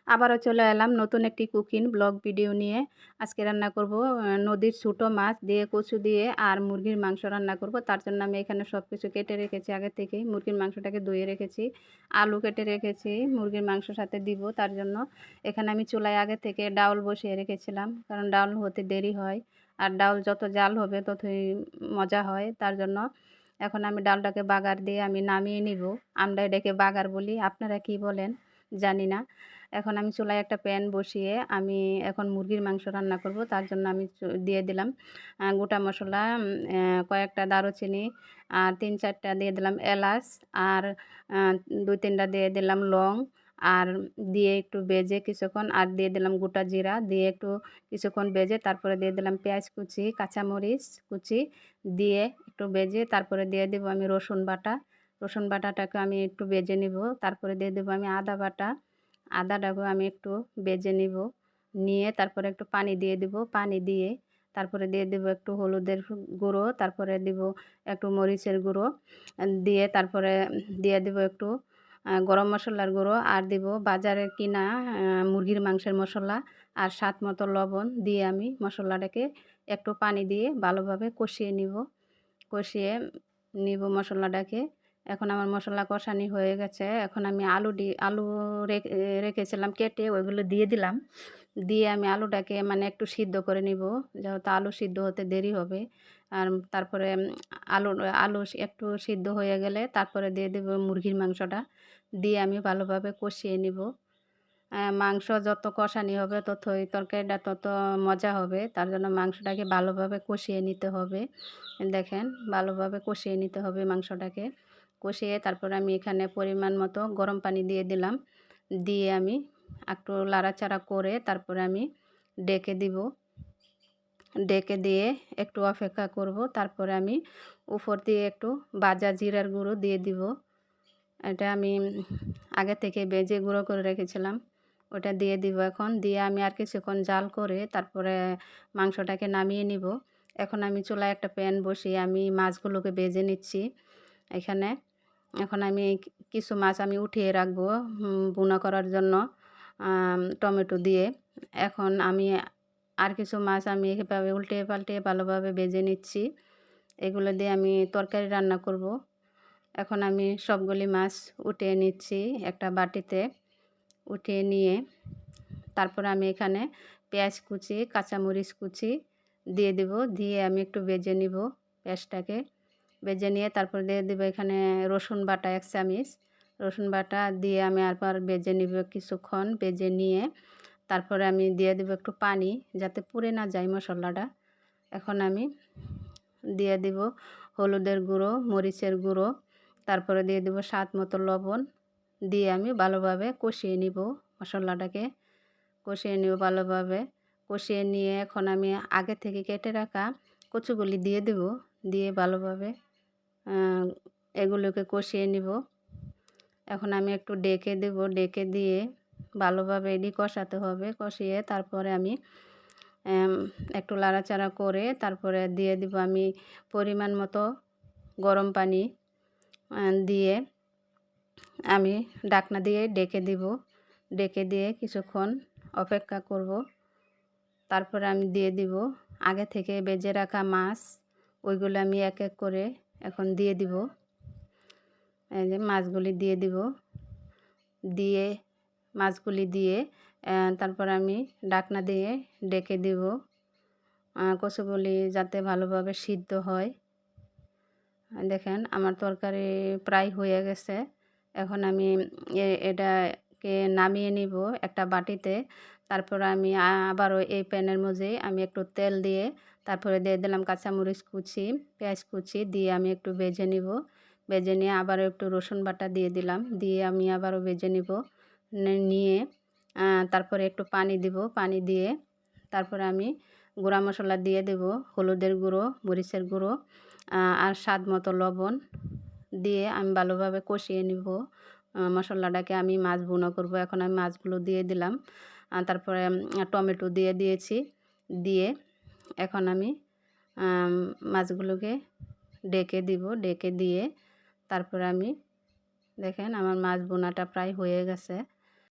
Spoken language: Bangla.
আবারও চলে এলাম নতুন একটি কুকিং ব্লগ ভিডিও নিয়ে। আজকে রান্না করব নদীর ছোটো মাছ দিয়ে কচু দিয়ে আর মুরগির মাংস রান্না করব। তার জন্য আমি এখানে সব কিছু কেটে রেখেছি আগে থেকেই। মুরগির মাংসটাকে ধুয়ে রেখেছি, আলু কেটে রেখেছি মুরগির মাংসের সাথে দিব। তার জন্য এখানে আমি চুলায় আগে থেকে ডাউল বসিয়ে রেখেছিলাম, কারণ ডাউল হতে দেরি হয় আর ডাউল যত জাল হবে ততই মজা হয়। তার জন্য এখন আমি ডালটাকে বাগার দিয়ে আমি নামিয়ে নিব। আমরা এটাকে বাগার বলি, আপনারা কি বলেন জানি না। এখন আমি চুলায় একটা প্যান বসিয়ে আমি এখন মুরগির মাংস রান্না করব। তার জন্য আমি দিয়ে দিলাম গোটা মশলা, কয়েকটা দারুচিনি আর 3-4টা দিয়ে দিলাম এলাচ আর 2-3টা দিয়ে দিলাম লং আর দিয়ে একটু ভেজে কিছুক্ষণ, আর দিয়ে দিলাম গোটা জিরা দিয়ে একটু কিছুক্ষণ ভেজে তারপরে দিয়ে দিলাম পেঁয়াজ কুচি, কাঁচামরিচ কুচি দিয়ে একটু ভেজে তারপরে দিয়ে দেবো আমি রসুন বাটা। রসুন বাটাটাকে আমি একটু ভেজে নিব। তারপরে দিয়ে দেবো আমি আদা বাটা। আদাটাকেও আমি একটু ভেজে নিব, নিয়ে তারপরে একটু পানি দিয়ে দিব। পানি দিয়ে তারপরে দিয়ে দেবো একটু হলুদের গুঁড়ো, তারপরে দিব একটু মরিচের গুঁড়ো দিয়ে তারপরে দিয়ে দেবো একটু গরম মশলার গুঁড়ো আর দিব বাজারে কিনা মুরগির মাংসের মশলা আর স্বাদ মতো লবণ দিয়ে আমি মশলাটাকে একটু পানি দিয়ে ভালোভাবে কষিয়ে কষিয়ে নিব মশলাটাকে। এখন আমার মশলা কষানি হয়ে গেছে। এখন আমি আলু রেখেছিলাম কেটে, ওইগুলো দিয়ে দিলাম। দিয়ে আমি আলুটাকে মানে একটু সিদ্ধ করে নিব, যেহেতু আলু সিদ্ধ হতে দেরি হবে। আর তারপরে আলু আলু একটু সিদ্ধ হয়ে গেলে তারপরে দিয়ে দেব মুরগির মাংসটা, দিয়ে আমি ভালোভাবে কষিয়ে নিব। মাংস যত কষানি হবে ততই তরকারিটা তত মজা হবে। তার জন্য মাংসটাকে ভালোভাবে কষিয়ে নিতে হবে। দেখেন, ভালোভাবে কষিয়ে নিতে হবে মাংসটাকে। কষিয়ে তারপর আমি এখানে পরিমাণ মতো গরম পানি দিয়ে দিলাম। দিয়ে আমি একটু লাড়াচাড়া করে তারপরে আমি ডেকে দিব। ডেকে দিয়ে একটু অপেক্ষা করব। তারপরে আমি উপর দিয়ে একটু ভাজা জিরার গুঁড়ো দিয়ে দিব। এটা আমি আগে থেকে ভেজে গুঁড়ো করে রেখেছিলাম, ওটা দিয়ে দিব এখন। দিয়ে আমি আর কিছুক্ষণ জাল করে তারপরে মাংসটাকে নামিয়ে নিব। এখন আমি চুলায় একটা প্যান বসিয়ে আমি মাছগুলোকে ভেজে নিচ্ছি এখানে। এখন আমি কিছু মাছ আমি উঠিয়ে রাখবো ভুনা করার জন্য টমেটো দিয়ে। এখন আমি আর কিছু মাছ আমি এভাবে উল্টে পাল্টে ভালোভাবে ভেজে নিচ্ছি। এগুলো দিয়ে আমি তরকারি রান্না করব। এখন আমি সবগুলি মাছ উঠিয়ে নিচ্ছি একটা বাটিতে। উঠিয়ে নিয়ে তারপর আমি এখানে পেঁয়াজ কুচি, কাঁচামরিচ কুচি দিয়ে দেব। দিয়ে আমি একটু ভেজে নিব পেঁয়াজটাকে। ভেজে নিয়ে তারপর দিয়ে দেবো এখানে রসুন বাটা 1 চামচ। রসুন বাটা দিয়ে আমি আবার ভেজে নিব কিছুক্ষণ। ভেজে নিয়ে তারপরে আমি দিয়ে দেবো একটু পানি, যাতে পুড়ে না যায় মশলাটা। এখন আমি দিয়ে দিব হলুদের গুঁড়ো, মরিচের গুঁড়ো, তারপরে দিয়ে দেবো স্বাদ মতো লবণ। দিয়ে আমি ভালোভাবে কষিয়ে নিব মশলাটাকে। কষিয়ে নিব ভালোভাবে। কষিয়ে নিয়ে এখন আমি আগে থেকে কেটে রাখা কচুগুলি দিয়ে দেব। দিয়ে ভালোভাবে এগুলোকে কষিয়ে নিব। এখন আমি একটু ডেকে দেব। ডেকে দিয়ে ভালোভাবে এটি কষাতে হবে। কষিয়ে তারপরে আমি একটু লাড়াচাড়া করে তারপরে দিয়ে দিব আমি পরিমাণ মতো গরম পানি দিয়ে আমি ঢাকনা দিয়ে ডেকে দিব। ডেকে দিয়ে কিছুক্ষণ অপেক্ষা করব। তারপরে আমি দিয়ে দিব আগে থেকে ভেজে রাখা মাছ, ওইগুলো আমি এক এক করে এখন দিয়ে দিব। এই যে মাছগুলি দিয়ে দিব। দিয়ে মাছগুলি দিয়ে তারপর আমি ঢাকনা দিয়ে ডেকে দিব কচুগুলি যাতে ভালোভাবে সিদ্ধ হয়। দেখেন আমার তরকারি প্রায় হয়ে গেছে। এখন আমি এটাকে নামিয়ে নিব একটা বাটিতে। তারপর আমি আবারও এই প্যানের মধ্যে আমি একটু তেল দিয়ে তারপরে দিয়ে দিলাম কাঁচামরিচ কুচি, পেঁয়াজ কুচি দিয়ে আমি একটু ভেজে নিব। ভেজে নিয়ে আবারও একটু রসুন বাটা দিয়ে দিলাম। দিয়ে আমি আবারও ভেজে নিব। নিয়ে তারপরে একটু পানি দিব। পানি দিয়ে তারপরে আমি গুঁড়া মশলা দিয়ে দেব, হলুদের গুঁড়ো, মরিচের গুঁড়ো আর স্বাদ মতো লবণ দিয়ে আমি ভালোভাবে কষিয়ে নিব মশলাটাকে। আমি মাছ ভুনা করব। এখন আমি মাছগুলো দিয়ে দিলাম। তারপরে টমেটো দিয়ে দিয়েছি। দিয়ে এখন আমি মাছগুলোকে ডেকে দিব। ডেকে দিয়ে তারপরে আমি দেখেন আমার মাছ ভুনাটা প্রায় হয়ে গেছে।